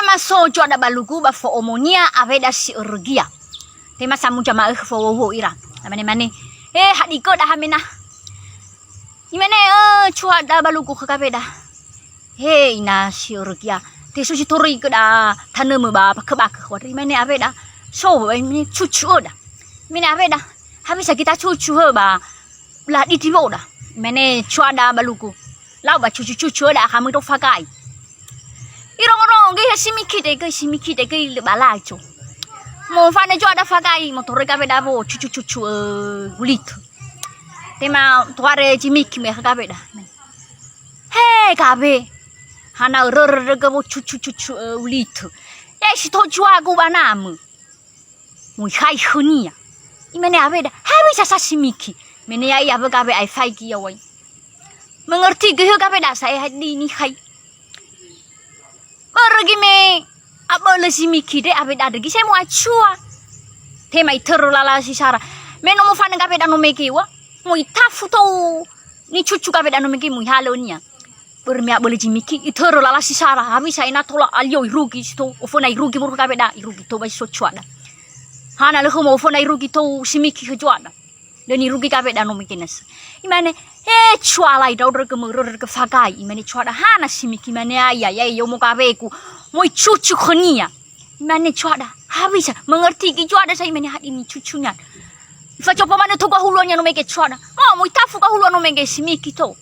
tema sojo ada balugu ba fo omonia aveda si urgia tema samu jama fo wo ira mane mane hadiko dah hamina imane chua da balugu ka beda ina si urgia te so si tori ke da tanemu ba ke ba ke wari mane aveda so mane cucu da mane aveda habis kita cucu ba la di tibo da mane chua da balugu lau ba cucu da kamu to fakai irong-irong ge simiki de ge bala cho mo fa ne jo da fagai mo tore ka beda bo cucu gulit tema tuare jimiki me ka beda ka be hana ro ge bo cucu gulit si to jua gu banam mo khai khnia imene abeda ha bisa simiki mene ya ba ka be ai fai ki yawai mengerti ge ka beda saya di ni khai pergi me apa lesi miki de abe ada saya mau acua tema iteru lala si sara me no mo fane kabe dano meki wa mo itafu to ni cucu kabe dano meki mo halo nia permi abole miki iteru lala si sara habis saya na tola alio irugi sto ofona irugi mur kabe da irugi to bai so chuada hana le mo ofona irugi to si miki ke chuada dan irugi kabe dano meki nas imane chua lai dau ke mur ke fagai imane chuada hana si miki mane ya yo mo kabe ku moi cucu khania mane chuada habis mengerti ki chuada saya mane hat ini cucunya fa coba mana to ka hulunya no meke chuada moi tafu ka hulunya no meke si miki to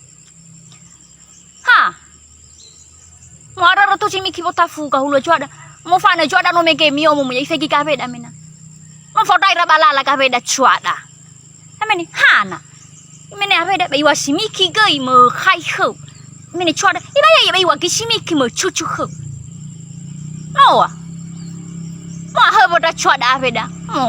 mo ara to si miki bo tafu ka hulunya chuada mo fa na chuada no meke mio mo ya ifeki kabe da mena mo fa dai ra balala kabe da chuada amene hana mene aveda bai wa simiki gai mo khai kho mene chuada ibaya ya bai wa ki simiki mo chuchu kho no mo ha boda chuada aveda mo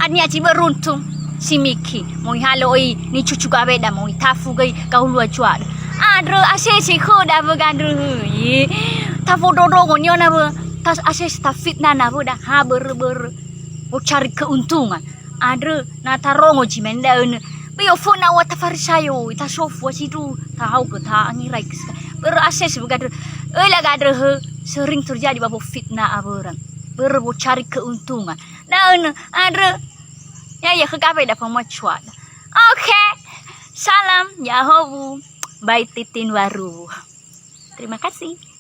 ania ci beruntung simiki mo halo oi ni chuchu ka aveda mo tafu gai ka hulua chuada adro asese kho da bagandro yi tafu dodo ngonyo na ba tas ases ta fitna na boda ha ber mo cari keuntungan adro na tarongo jimenda Bio fona wa tafarisayo ita sofu situ tahu ke ta angirai berases begadre la gadre sering terjadi babu fitnah aburan berbo cari keuntungan dan adre ya ke kape da pemacuan oke salam yahobu by Titin Waru terima kasih.